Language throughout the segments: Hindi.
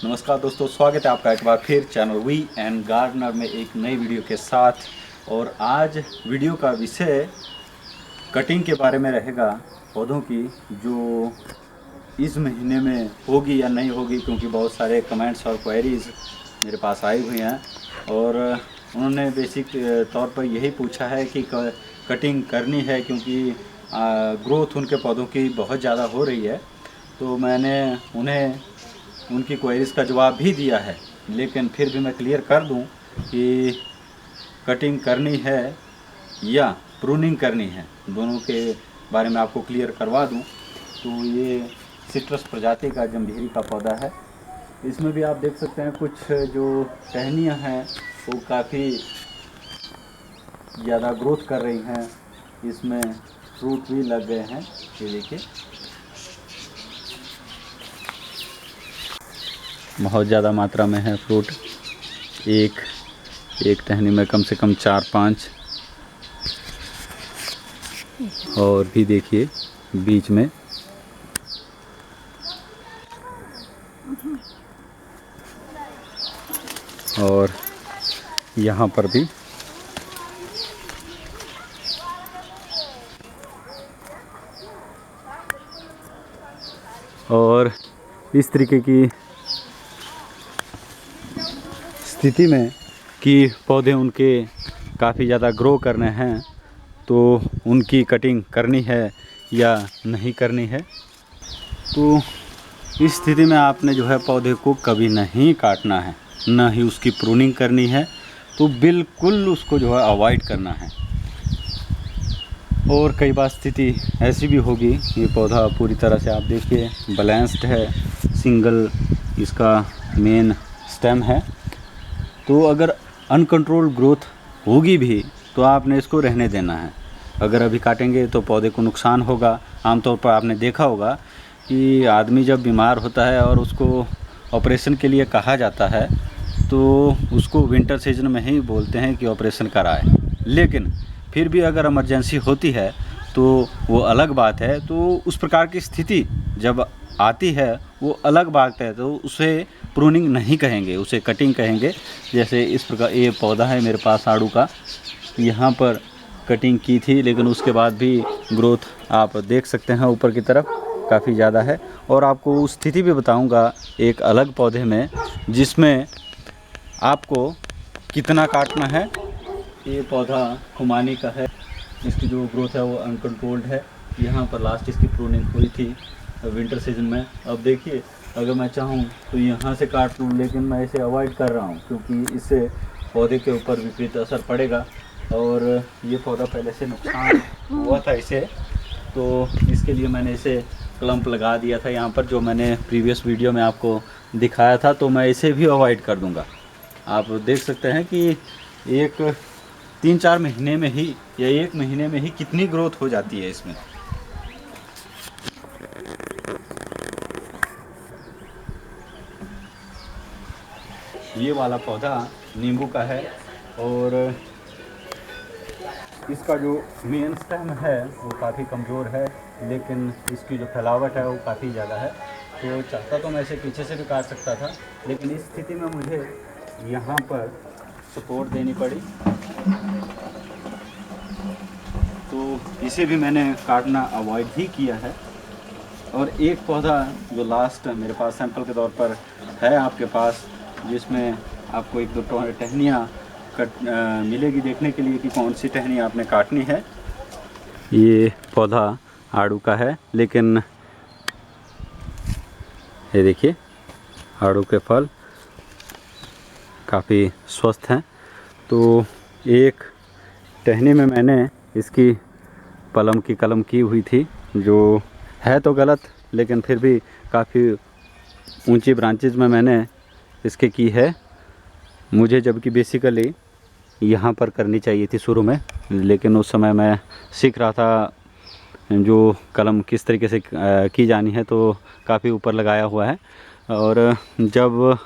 नमस्कार दोस्तों, स्वागत है आपका एक बार फिर चैनल वी एंड गार्डनर में एक नई वीडियो के साथ। और आज वीडियो का विषय कटिंग के बारे में रहेगा, पौधों की, जो इस महीने में होगी या नहीं होगी, क्योंकि बहुत सारे कमेंट्स और क्वेरीज मेरे पास आई हुई हैं और उन्होंने बेसिक तौर पर यही पूछा है कि कटिंग करनी है, क्योंकि ग्रोथ उनके पौधों की बहुत ज़्यादा हो रही है। तो मैंने उन्हें उनकी क्वेरीज का जवाब भी दिया है, लेकिन फिर भी मैं क्लियर कर दूं कि कटिंग करनी है या प्रूनिंग करनी है, दोनों के बारे में आपको क्लियर करवा दूं। तो ये सिट्रस प्रजाति का जम्भीरी का पौधा है। इसमें भी आप देख सकते हैं कुछ जो टहनियाँ हैं वो काफ़ी ज़्यादा ग्रोथ कर रही हैं, इसमें फ्रूट भी लग गए हैं। ये देखिए, बहुत ज़्यादा मात्रा में है फ्रूट। एक टहनी में कम से कम 4-5, और भी देखिए बीच में। और यहाँ पर भी और इस तरीके की स्थिति में कि पौधे उनके काफ़ी ज़्यादा ग्रो करने हैं, तो उनकी कटिंग करनी है या नहीं करनी है। तो इस स्थिति में आपने जो है पौधे को कभी नहीं काटना है, ना ही उसकी प्रूनिंग करनी है। तो बिल्कुल उसको जो है अवॉइड करना है। और कई बार स्थिति ऐसी भी होगी, ये पौधा पूरी तरह से आप देखिए बैलेंस्ड है, सिंगल इसका मेन स्टेम है। तो अगर अनकंट्रोल ग्रोथ होगी भी तो आपने इसको रहने देना है। अगर अभी काटेंगे तो पौधे को नुकसान होगा। आमतौर पर आपने देखा होगा कि आदमी जब बीमार होता है और उसको ऑपरेशन के लिए कहा जाता है, तो उसको विंटर सीजन में ही बोलते हैं कि ऑपरेशन कराए। लेकिन फिर भी अगर इमरजेंसी होती है तो वो अलग बात है। तो उस प्रकार की स्थिति जब आती है वो अलग बात है, तो उसे प्रूनिंग नहीं कहेंगे, उसे कटिंग कहेंगे। जैसे इस प्रकार ये पौधा है मेरे पास आड़ू का, यहाँ पर कटिंग की थी, लेकिन उसके बाद भी ग्रोथ आप देख सकते हैं ऊपर की तरफ काफ़ी ज़्यादा है। और आपको उस स्थिति भी बताऊंगा एक अलग पौधे में, जिसमें आपको कितना काटना है। ये पौधा खुमानी का है, इसकी जो ग्रोथ है वो अनकंट्रोल्ड है। यहाँ पर लास्ट इसकी प्रूनिंग हुई थी विंटर सीजन में। अब देखिए, अगर मैं चाहूँ तो यहाँ से काट लूँ, लेकिन मैं इसे अवॉइड कर रहा हूँ क्योंकि इससे पौधे के ऊपर विपरीत असर पड़ेगा। और ये पौधा पहले से नुकसान हुआ था इसे, तो इसके लिए मैंने इसे क्लम्प लगा दिया था यहाँ पर, जो मैंने प्रीवियस वीडियो में आपको दिखाया था। तो मैं इसे भी अवॉइड कर दूँगा। आप देख सकते हैं कि एक 3-4 महीने में ही या 1 महीने में ही कितनी ग्रोथ हो जाती है इसमें। ये वाला पौधा नींबू का है और इसका जो मेन स्टेम है वो काफ़ी कमज़ोर है, लेकिन इसकी जो फैलावट है वो काफ़ी ज़्यादा है। तो चाहता तो मैं इसे पीछे से भी काट सकता था, लेकिन इस स्थिति में मुझे यहाँ पर सपोर्ट देनी पड़ी। तो इसे भी मैंने काटना अवॉइड ही किया है। और एक पौधा जो लास्ट मेरे पास सैंपल के तौर पर है आपके पास, जिसमें आपको 1-2 टहनियाँ मिलेगी देखने के लिए कि कौन सी टहनी आपने काटनी है। ये पौधा आड़ू का है, लेकिन ये देखिए आड़ू के फल काफ़ी स्वस्थ हैं। तो एक टहनी में मैंने इसकी पलम की कलम की हुई थी, जो है तो गलत, लेकिन फिर भी काफ़ी ऊंची ब्रांचेज में मैंने इसके की है। मुझे जबकि बेसिकली यहाँ पर करनी चाहिए थी शुरू में, लेकिन उस समय मैं सीख रहा था जो कलम किस तरीके से की जानी है, तो काफ़ी ऊपर लगाया हुआ है। और जब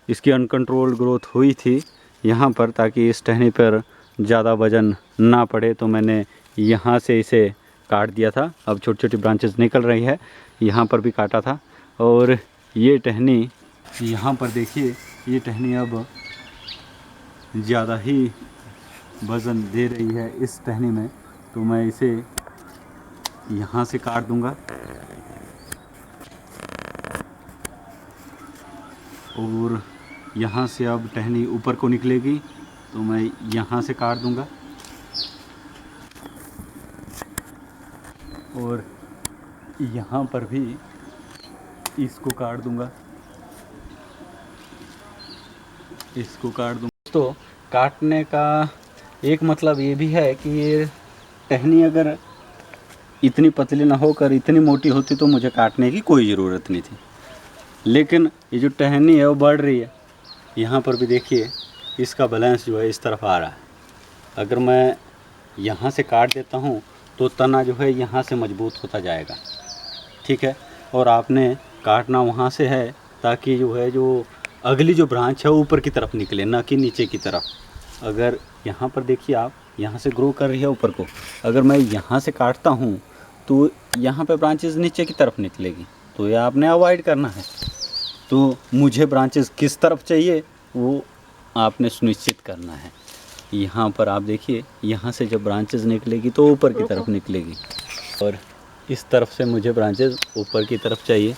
इसकी अनकंट्रोल ग्रोथ हुई थी यहाँ पर, ताकि इस टहनी पर ज़्यादा वज़न ना पड़े, तो मैंने यहाँ से इसे काट दिया था। अब छोटी छोटी ब्रांचेस निकल रही है, यहाँ पर भी काटा था। और ये टहनी यहाँ पर देखिए ये टहनी अब ज़्यादा ही वज़न दे रही है इस टहनी में, तो मैं इसे यहाँ से काट दूँगा और यहाँ से अब टहनी ऊपर को निकलेगी तो मैं यहाँ से काट दूँगा और यहाँ पर भी इसको काट दूँगा, इसको काट दूँगा। तो काटने का एक मतलब ये भी है कि ये टहनी अगर इतनी पतली ना होकर इतनी मोटी होती तो मुझे काटने की कोई ज़रूरत नहीं थी, लेकिन ये जो टहनी है वो बढ़ रही है। यहाँ पर भी देखिए इसका बैलेंस जो है इस तरफ आ रहा है। अगर मैं यहाँ से काट देता हूँ तो तना जो है यहाँ से मजबूत होता जाएगा, ठीक है। और आपने काटना वहाँ से है ताकि जो है जो अगली जो ब्रांच है ऊपर की तरफ निकले, ना कि नीचे की तरफ। अगर यहाँ पर देखिए आप यहाँ से ग्रो कर रही है ऊपर को, अगर मैं यहाँ से काटता हूँ तो यहाँ पे ब्रांचेस नीचे की तरफ निकलेगी, तो ये आपने अवॉइड करना है। तो मुझे ब्रांचेस किस तरफ चाहिए वो आपने सुनिश्चित करना है। यहाँ पर आप देखिए यहाँ से जब ब्रांचेस निकलेगी तो ऊपर की तरफ निकलेगी और इस तरफ से मुझे ब्रांचेस ऊपर की तरफ चाहिए।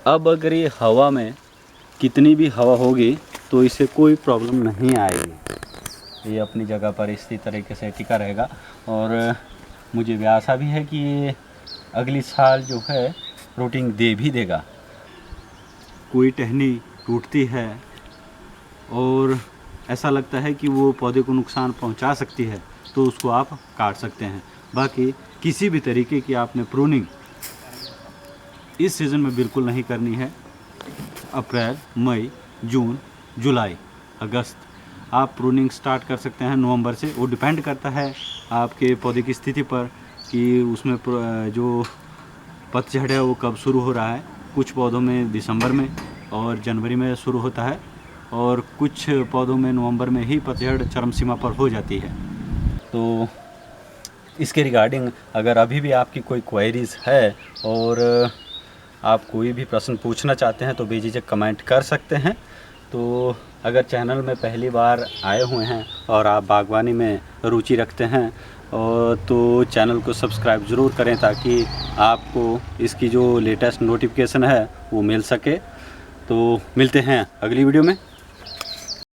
अब अगर ये हवा में कितनी भी हवा होगी तो इसे कोई प्रॉब्लम नहीं आएगी, ये अपनी जगह पर इसी तरीके से टिका रहेगा। और मुझे भी आशा भी है कि ये अगली साल जो है फ्रूटिंग दे भी देगा। कोई टहनी टूटती है और ऐसा लगता है कि वो पौधे को नुकसान पहुंचा सकती है तो उसको आप काट सकते हैं। बाकी किसी भी तरीके की आपने प्रूनिंग इस सीज़न में बिल्कुल नहीं करनी है। अप्रैल, मई, जून, जुलाई, अगस्त आप प्रूनिंग स्टार्ट कर सकते हैं नवंबर से। वो डिपेंड करता है आपके पौधे की स्थिति पर कि उसमें जो पतझड़ है वो कब शुरू हो रहा है। कुछ पौधों में दिसंबर में और जनवरी में शुरू होता है और कुछ पौधों में नवंबर में ही पतझड़ चरम सीमा पर हो जाती है। तो इसके रिगार्डिंग अगर अभी भी आपकी कोई क्वेरीज़ है और आप कोई भी प्रश्न पूछना चाहते हैं तो बेझिझक कमेंट कर सकते हैं। तो अगर चैनल में पहली बार आए हुए हैं और आप बागवानी में रुचि रखते हैं और तो चैनल को सब्सक्राइब ज़रूर करें ताकि आपको इसकी जो लेटेस्ट नोटिफिकेशन है वो मिल सके। तो मिलते हैं अगली वीडियो में।